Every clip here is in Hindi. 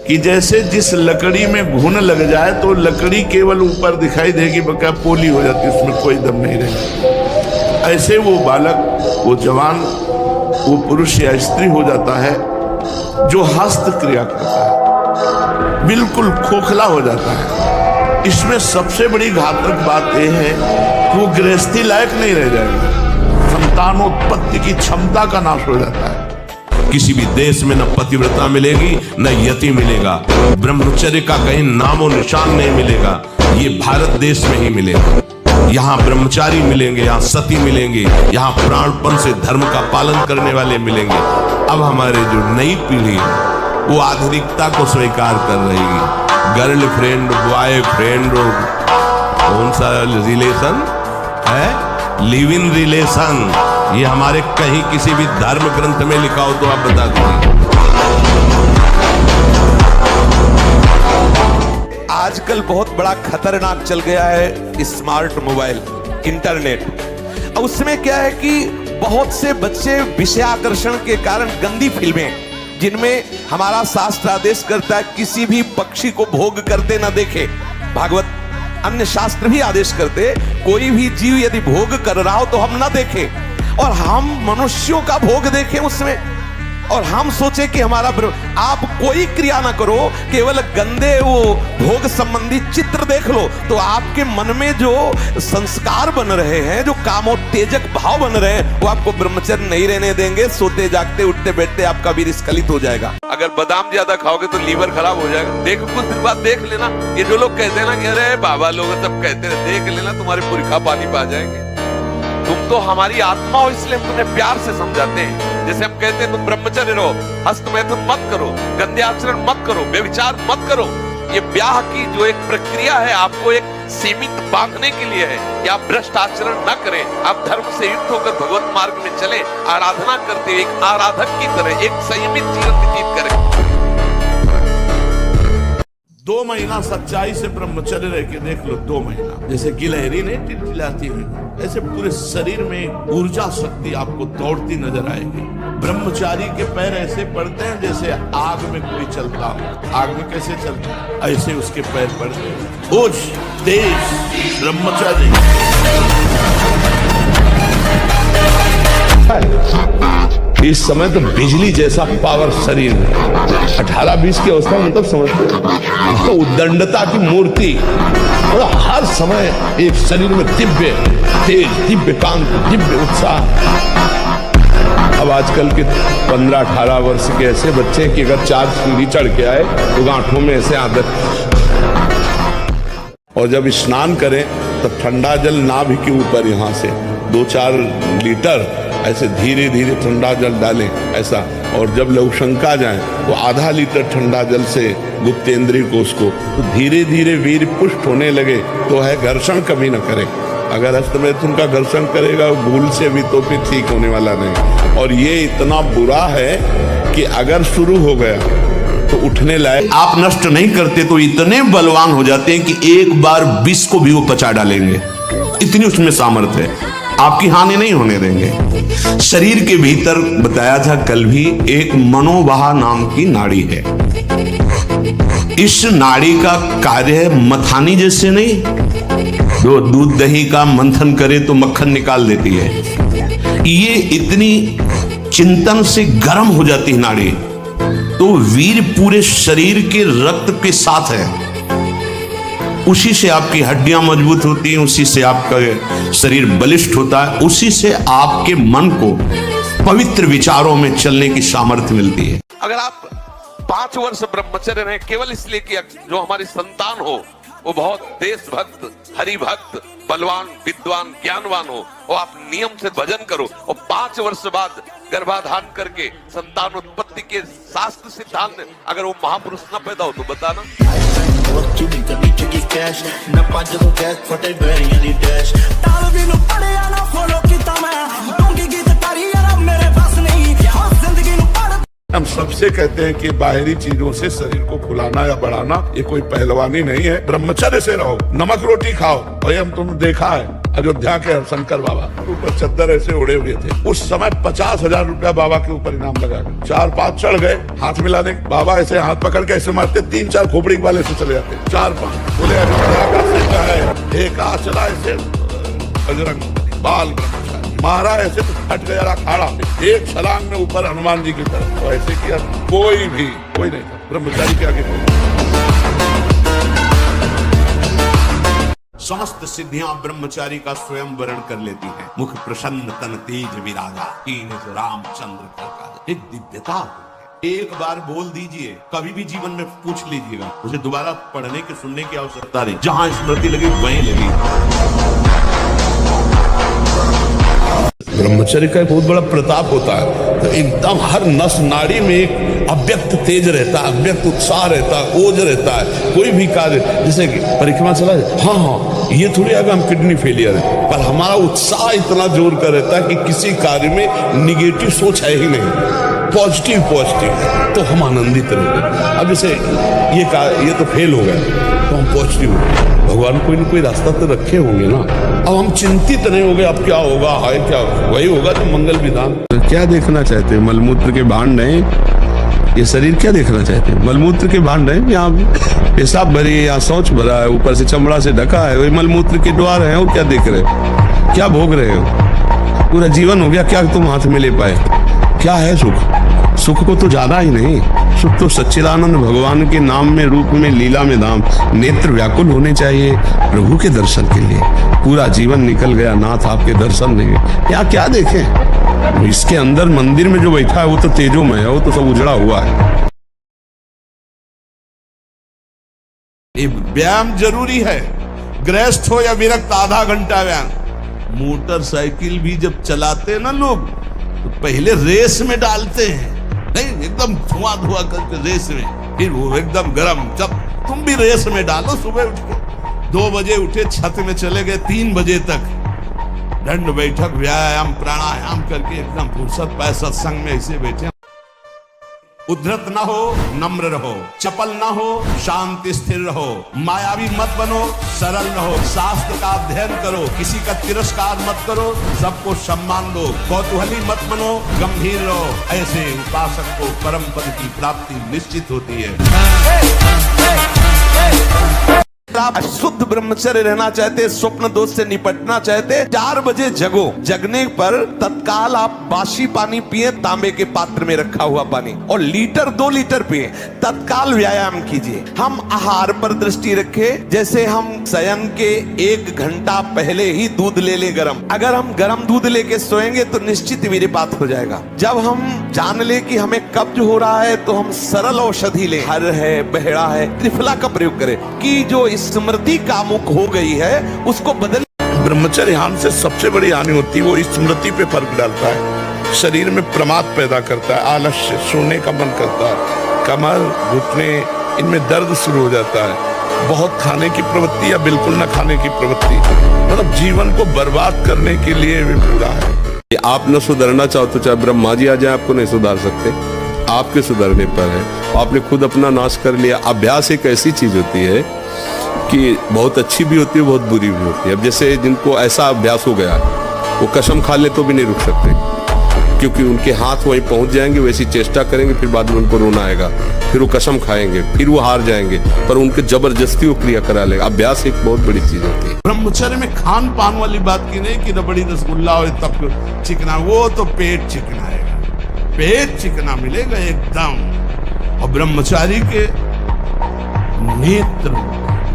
कि जैसे जिस लकड़ी में घुन लग जाए तो लकड़ी केवल ऊपर दिखाई देगी, बका पोली हो जाती, उसमें कोई दम नहीं रहेगा। ऐसे वो बालक, वो जवान, वो पुरुष या स्त्री हो जाता है जो हस्त क्रिया करता है, बिल्कुल खोखला हो जाता है। इसमें सबसे बड़ी घातक बात यह है कि वो गृहस्थी लायक नहीं रह जाएगा, संतानोत्पत्ति की क्षमता का नाश हो जाता है। किसी भी देश में न पतिव्रता मिलेगी न यति मिलेगा, ब्रह्मचर्य का कहीं नामो निशान नहीं मिलेगा। ये भारत देश में ही मिलेगा। यहाँ ब्रह्मचारी मिलेंगे, यहाँ सती मिलेंगे, यहाँ प्राणपण से धर्म का पालन करने वाले मिलेंगे। अब हमारे जो नई पीढ़ी है वो आधुनिकता को स्वीकार कर रही है। गर्लफ्रेंड, बॉयफ्रेंड, कौन सा रिलेशन है, लिव इन रिलेशन, ये हमारे कहीं किसी भी धर्म ग्रंथ में लिखा हो तो आप बता दीजिए। आजकल बहुत बड़ा खतरनाक चल गया है स्मार्ट मोबाइल, इंटरनेट। उसमें क्या है कि बहुत से बच्चे विषयाकर्षण के कारण गंदी फिल्में, जिनमें हमारा शास्त्र आदेश करता है किसी भी पक्षी को भोग करते ना देखे, भागवत अन्य शास्त्र भी आदेश करते कोई भी जीव यदि भोग कर रहा हो तो हम ना देखें, और हम मनुष्यों का भोग देखें उसमें, और हम सोचे कि हमारा आप कोई क्रिया ना करो, केवल गंदे वो भोग संबंधी चित्र देख लो तो आपके मन में जो संस्कार बन रहे हैं, जो कामोत्तेजक भाव बन रहे हैं, वो आपको ब्रह्मचर्य नहीं रहने देंगे। सोते जागते उठते बैठते आपका वीर्य स्खलित हो जाएगा। अगर बादाम ज्यादा खाओगे तो लीवर खराब हो जाएगा। देख, कुछ दिन बाद देख लेना, ये जो लोग कहते हैं ना कि अरे बाबा लोग सब कहते हैं, देख लेना तुम्हारे पुरखा पानी पा जाएंगे। तुम तो हमारी आत्मा हो, इसलिए हम तुम्हें प्यार से समझाते हैं। जैसे हम कहते हैं तुम ब्रह्मचर्य रहो, हस्तमैथुन मत करो, गंदे आचरण मत करो, व्यभिचार मत करो। ये ब्याह की जो एक प्रक्रिया है आपको एक सीमित बांधने के लिए है कि आप भ्रष्ट आचरण न करें, आप धर्म से युक्त होकर भगवत मार्ग में चलें, आराधना करते हुए एक आराधक की तरह एक संयमित जीवन व्यतीत करें। 2 महीना सच्चाई से ब्रह्मचर्य रह के देख लो, 2 महीना, जैसे गिलहरी नहीं टिलटिलाती हुई, ऐसे पूरे शरीर में ऊर्जा शक्ति आपको दौड़ती नजर आएगी। ब्रह्मचारी के पैर ऐसे पड़ते हैं जैसे आग में कोई चलता हो। आग में कैसे चलता है, ऐसे उसके पैर पड़ते हैं। ओज, तेज ब्रह्मचारी। इस समय तो बिजली जैसा पावर शरीर में, 18-20 की अवस्था मतलब समझते तो उद्दंडता की मूर्ति, और हर समय एक शरीर में दिव्य तेज, दिव्य कांति, दिव्य उत्साह। अब आजकल के 15-18 वर्ष के ऐसे बच्चे कि अगर 4 सीढ़ी चढ़ के आए तो गांठों में ऐसे आदत, और जब स्नान करें तो ठंडा जल नाभि के ऊपर यहाँ से 2-4 लीटर ऐसे धीरे धीरे ठंडा जल डालें ऐसा, और जब लघुशंका जाए तो आधा लीटर ठंडा जल से गुप्तेंद्रिय कोष को, तो धीरे धीरे वीर पुष्ट होने लगे तो है घर्षण कभी न करे। अगर हस्तमैथुन का घर्षण करेगा भूल से भी तो फिर ठीक होने वाला नहीं। और ये इतना बुरा है कि अगर शुरू हो गया तो उठने लायक, आप नष्ट नहीं करते तो इतने बलवान हो जाते हैं कि एक बार विष को भी वो पचा डालेंगे, इतनी उसमें सामर्थ्य है, आपकी हानि नहीं होने देंगे। शरीर के भीतर बताया था कल भी एक मनोवाह नाम की नाड़ी है। इस नाड़ी का कार्य है मथानी जैसे नहीं, जो दूध दही का मंथन करे तो मक्खन निकाल देती है, ये इतनी चिंतन से गर्म हो जाती है नाड़ी, तो वीर पूरे शरीर के रक्त के साथ है, उसी से आपकी हड्डियां मजबूत होती हैं, उसी से आपका शरीर बलिष्ठ होता है, उसी से आपके मन को पवित्र विचारों में चलने की सामर्थ्य मिलती है। अगर आप 5 वर्ष ब्रह्मचर्य रहे केवल इसलिए कि जो हमारी संतान हो वो बहुत देशभक्त, हरिभक्त, बलवान, विद्वान, ज्ञानवान हो, और आप नियम से भजन करो, और 5 वर्ष बाद गर्भाधान करके संतान उत्पत्ति के शास्त्र सिद्धांत अगर वो महापुरुष न पैदा हो तो बताना। हम सबसे कहते हैं कि बाहरी चीजों से शरीर को फुलाना या बढ़ाना ये कोई पहलवानी नहीं है। ब्रह्मचर्य से रहो, नमक रोटी खाओ, भाई हम तुमने देखा है अयोध्या के शंकर बाबा ऊपर चद्दर ऐसे उड़े हुए थे। उस समय 50,000 रुपया बाबा के ऊपर इनाम लगा। 4-5 चढ़ गए, हाथ मिलाने, बाबा ऐसे हाथ पकड़ के ऐसे मारते, 3-4 खोपड़ी वाले से चले जाते। 4-5 बोले अयोध्या का सिंह है, एक आ चला ऐसे बजरंग बाल मारा ऐसे तो हट गया अखाड़ा में, एक छलांग में ऊपर हनुमान जी की तरफ। तो ऐसे किया, कोई नहीं था ब्रह्मचारी के आगे कोई। समस्त सिद्धियां ब्रह्मचारी का स्वयं वर्ण कर लेती हैं। मुख प्रसन्न तन तेज विरागा, कीन रामचंद्र का एक दिव्यता होती है। एक बार बोल दीजिए, कभी भी जीवन में पूछ लीजिएगा, उसे दोबारा पढ़ने के सुनने की आवश्यकता नहीं। जहां स्मृति लगी वहीं लगी। ब्रह्मचर्य का एक बहुत बड़ा प्रताप होता है। तो एकदम हर नस नाड़ी में एक अव्यक्त तेज रहता है, अव्यक्त उत्साह रहता है, ओज रहता है। कोई भी कार्य, जैसे कि परिक्रमा चला जाए, हाँ ये थोड़ी आगे हम किडनी फेलियर है, पर हमारा उत्साह इतना जोर कर रहता है कि किसी कार्य में निगेटिव सोच है ही नहीं, पॉजिटिव तो हम आनंदित रहते। अब जैसे ये तो फेल हो गया तो हम पॉजिटिव हो गए, भगवान कोई ना कोई रास्ता तो रखे होंगे ना। अब हम चिंतित नहीं हो गए अब क्या होगा, हाय क्या वही होगा तो मंगल विधान। क्या देखना चाहते हैं? मलमूत्र के भांड नहीं, ये शरीर क्या देखना चाहते हैं? मलमूत्र के भांड है, यहाँ पेशाब भरी है, यहाँ शौच भरा है, ऊपर से चमड़ा से ढका है, वही मलमूत्र के द्वार है। और क्या देख रहे हो, क्या भोग रहे हो? पूरा जीवन हो गया, क्या तुम हाथ में ले पाए? क्या है सुख? सुख को तो ज्यादा ही नहीं, सुख तो सच्चिदानंद भगवान के नाम में, रूप में, लीला में धाम। नेत्र व्याकुल होने चाहिए प्रभु के दर्शन के लिए। पूरा जीवन निकल गया, नाथ आपके दर्शन नहीं, यहाँ क्या देखें? इसके अंदर मंदिर में जो बैठा है वो तो तेजोमय है, वो तो सब उजड़ा हुआ है। व्यायाम जरूरी है, गृहस्थ हो या विरक्त, आधा घंटा व्यायाम। मोटरसाइकिल भी जब चलाते हैं ना लोग, तो पहले रेस में डालते हैं, नहीं एकदम धुआं करके रेस में, फिर वो एकदम गरम। जब तुम भी रेस में डालो, सुबह उठ के 2 बजे उठे, छत में चले गए 3 बजे तक, दंड बैठक व्यायाम प्राणायाम करके एकदम फुर्सत पाए, सत्संग में ऐसे बैठे। उद्धत ना हो, नम्र रहो, चपल ना हो, शांति स्थिर रहो, मायावी मत बनो, सरल रहो, शास्त्र का अध्ययन करो, किसी का तिरस्कार मत करो, सबको सम्मान दो, कौतूहली मत बनो, गंभीर रहो। ऐसे उपासक को परम पद की प्राप्ति निश्चित होती है। आप शुद्ध ब्रह्मचर्य रहना चाहते, स्वप्न दोष से निपटना चाहते, 4 बजे जगो। जगने पर तत्काल आप बासी पानी पिए, तांबे के पात्र में रखा हुआ पानी, और 2 लीटर पिए। तत्काल व्यायाम कीजिए। हम आहार पर दृष्टि रखें, जैसे हम शयन के 1 घंटा पहले ही दूध ले ले गरम। अगर हम गरम दूध लेके सोएंगे तो निश्चित वीर्यपात हो जाएगा। जब हम जान ले कि हमें कब्ज हो रहा है तो हम सरल औषधि लें, हर है, बहेड़ा है, त्रिफला का प्रयोग करें कि जो स्मृति कामुक हो गई है उसको बदल। ब्रह्मचर्य हानि से सबसे बड़ी हानि होती है, वो स्मृति पे फर्क डालता है, शरीर में प्रमाद पैदा करता है, आलस्य, सोने का मन करता है, कमर, घुटने, इनमें दर्द शुरू हो जाता है, बहुत खाने की प्रवृत्ति या बिल्कुल न खाने की प्रवृत्ति, मतलब जीवन को बर्बाद करने के लिए भी पूरा है। आप न सुधरना चाहो तो चाहे ब्रह्मा जी आ जाए, आपको नहीं सुधार सकते, आपके सुधरने पर है। आपने खुद अपना नाश कर लिया। अभ्यास एक ऐसी चीज होती है कि बहुत अच्छी भी होती है, बहुत बुरी भी होती है। अब जैसे जिनको ऐसा अभ्यास हो गया, वो कसम खा ले तो भी नहीं रुक सकते, क्योंकि उनके हाथ वहीं पहुंच जाएंगे, वैसी चेष्टा करेंगे, फिर बाद में उनको रोना आएगा, फिर वो कसम खाएंगे, फिर वो हार जाएंगे, पर उनके जबरदस्ती वो क्रिया करा लेगा। अभ्यास एक बहुत बड़ी चीज होती है। ब्रह्मचर्य में खान पान वाली बात की नहीं कि रबड़ी रसगुल्ला और तब चिकना, वो तो पेट चिकनाएगा, पेट चिकना मिलेगा एकदम। और ब्रह्मचारी के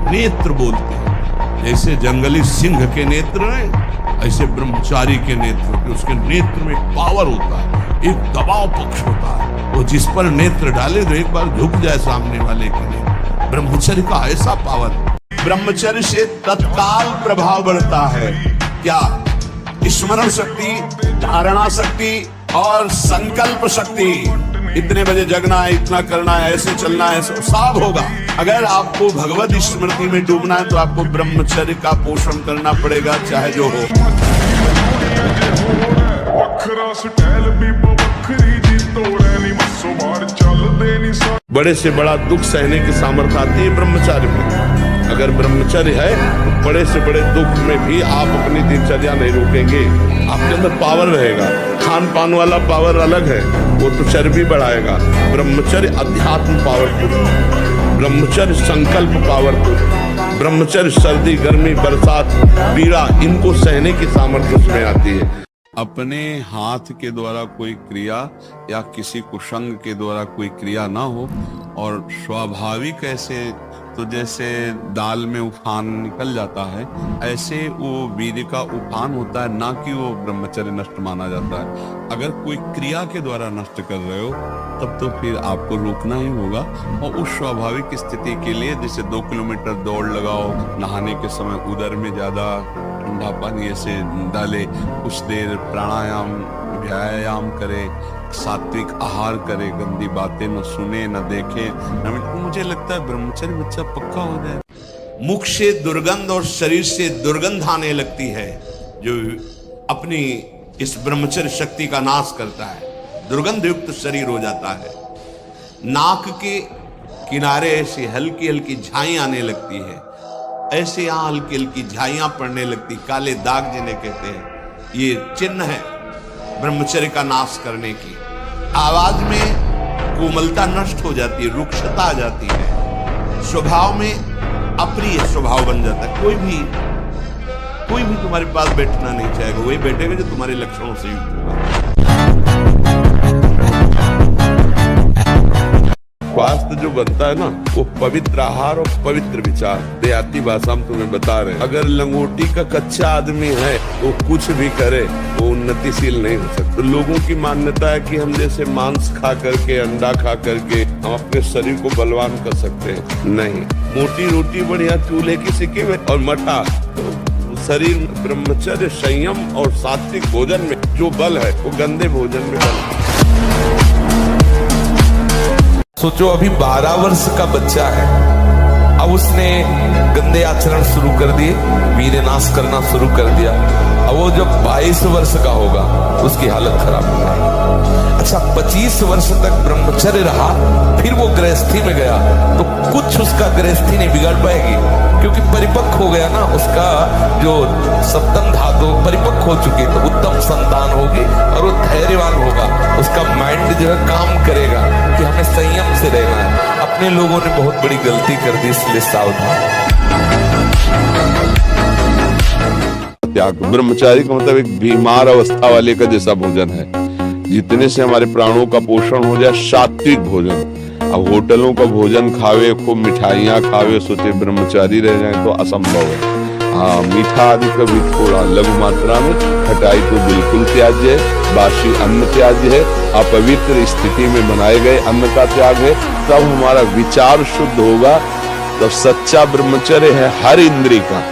नेत्र बोलते हैं, जैसे जंगली सिंह के नेत्र हैं, ऐसे ब्रह्मचारी के नेत्र होते। उसके नेत्र में पावर होता है, एक दबाव पक्ष होता है, वो जिस पर नेत्र डाले तो एक बार झुक जाए सामने वाले के लिए। ब्रह्मचर्य का ऐसा पावर। ब्रह्मचर्य से तत्काल प्रभाव बढ़ता है। क्या? स्मरण शक्ति, धारणा शक्ति और संकल्प शक्ति। इतने बजे जगना है, इतना करना है, ऐसे चलना है, सब होगा। अगर आपको भगवत स्मृति में डूबना है तो आपको ब्रह्मचर्य का पोषण करना पड़ेगा, चाहे जो हो। बड़े से बड़ा दुख सहने की सामर्थ्य आती है ब्रह्मचार्य में। अगर ब्रह्मचर्य है तो बड़े से बड़े दुख में भी आप अपनी दिनचर्या नहीं रोकेंगे, आपके अंदर पावर रहेगा। खान पान वाला पावर अलग है, वो तो चर्बी बढ़ाएगा। ब्रह्मचर्य अध्यात्म पावरफुल, ब्रह्मचर्य संकल्प पावरफुल, ब्रह्मचर्य सर्दी गर्मी बरसात पीड़ा इनको सहने की सामर्थ्य उसमें आती है। अपने हाथ के द्वारा कोई क्रिया या किसी कुसंग के द्वारा कोई क्रिया ना हो, और स्वाभाविक ऐसे तो जैसे दाल में उफान निकल जाता है, ऐसे वो वीर्य का उफान होता है, ना कि वो ब्रह्मचर्य नष्ट माना जाता है। अगर कोई क्रिया के द्वारा नष्ट कर रहे हो तब तो फिर आपको रोकना ही होगा, और उस स्वाभाविक स्थिति के लिए जैसे 2 किलोमीटर दौड़ लगाओ, नहाने के समय उदर में ज्यादा ठंडा पानी ऐसे डाले, कुछ देर प्राणायाम व्यायाम करे, सात्विक आहार करे, गंदी बातें न सुने न देखे न, मुझे लगता है ब्रह्मचर्य बच्चा पक्का हो जाए। मुख से दुर्गंध और शरीर से दुर्गंध आने लगती है जो अपनी इस ब्रह्मचर्य शक्ति का नाश करता है, दुर्गंध युक्त शरीर हो जाता है। नाक के किनारे ऐसी हल्की हल्की झाई आने लगती है, ऐसे यहां हल्की हल्की झाइयां पड़ने लगती, काले दाग जिन्हें कहते हैं, ये चिन्ह है ब्रह्मचर्य का नाश करने की। आवाज में कोमलता नष्ट हो जाती है, रुक्षता आ जाती है, स्वभाव में अप्रिय स्वभाव बन जाता है। कोई भी तुम्हारे पास बैठना नहीं चाहेगा, वही बैठेगा जो तुम्हारे लक्षणों से युक्त होगा। स्वास्थ्य जो बनता है ना, वो पवित्र आहार और पवित्र विचार। देहाती भाषा में तुम्हें बता रहे हैं, अगर लंगोटी का कच्चा आदमी है तो कुछ भी करे वो उन्नतिशील नहीं हो सकता। तो लोगों की मान्यता है कि हम जैसे मांस खा करके, अंडा खा करके हम अपने शरीर को बलवान कर सकते हैं। नहीं, मोटी रोटी बढ़िया चूल्हे की सिक्की में और मठा, तो शरीर ब्रह्मचर्य संयम और सात्विक भोजन में जो बल है वो गंदे भोजन में बल है। सोचो अभी 12 वर्ष का बच्चा है, अब उसने गंदे आचरण शुरू कर दिए, वीर्य नाश करना शुरू कर दिया। अब वो जब 22 वर्ष का होगा उसकी हालत खराब हो जाएगी। अच्छा 25 वर्ष तक ब्रह्मचर्य रहा, फिर वो गृहस्थी में गया तो कुछ उसका गृहस्थी नहीं बिगाड़ पाएगी, क्योंकि परिपक्व हो गया ना, उसका जो सप्तम धातु परिपक्व हो चुकी, तो उत्तम संतान होगी और वो धैर्यवान होगा, उसका माइंड जो है काम करेगा कि हमें संयम से रहना है। अपने लोगों ने बहुत बड़ी गलती कर दी, इसलिए सावधान। त्याग ब्रह्मचारी का मतलब एक बीमार अवस्था वाले का जैसा भोजन है, जितने से हमारे प्राणों का पोषण हो जाए, सात्विक भोजन। अब होटलों का भोजन खावे, खूब मिठाइयाँ खावे, सोचे ब्रह्मचारी रह जाए तो असंभव है। हाँ, मीठा आदि कभी थोड़ा लघु मात्रा में, खटाई तो बिल्कुल त्याज्य है, बासी अन्न त्याज्य है, अपवित्र स्थिति में बनाए गए अन्न का त्याग है। तब हमारा विचार शुद्ध होगा, तब सच्चा ब्रह्मचर्य है हर इंद्रिय का।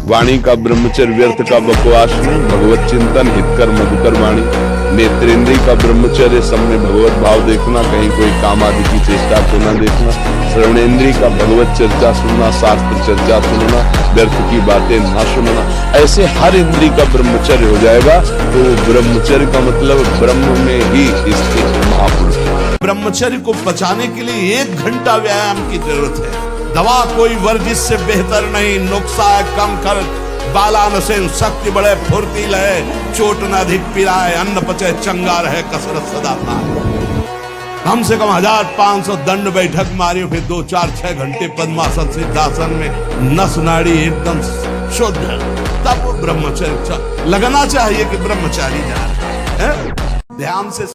वाणी का ब्रह्मचर्य व्यर्थ का बकवास नहीं, भगवत चिंतन हितकर मधुकर वाणी। नेत्रेंद्रिय का ब्रह्मचर्य सब में भगवत भाव देखना, कहीं कोई काम आदि की चेष्टा को न देखना। श्रवणेन्द्रिय का भगवत चर्चा सुनना, शास्त्र चर्चा सुनना, व्यर्थ की बातें न सुनना। ऐसे हर इंद्रिय का ब्रह्मचर्य हो जाएगा तो ब्रह्मचर्य का मतलब ब्रह्म में ही स्थित महापुरुष। ब्रह्मचर्य को बचाने के लिए 1 घंटा व्यायाम की जरूरत है। दवा कोई वर्जिश से बेहतर नहीं, नुक्सा है कम खर्च, बालानसेन शक्ति बढ़े फुर्तील है, चोट न अधिक पिराए, अन्न पचे चंगा रहे, कसरत सदा पाए। कम से कम 1500 दंड बैठक मारी, फिर 2, 4, 6 घंटे पद्मासन सिद्धासन में नस नाड़ी एकदम शुद्ध, तब ब्रह्मचर्य लगना चाहिए कि ब्रह्मचारी जा रहे हैं। ध्यान से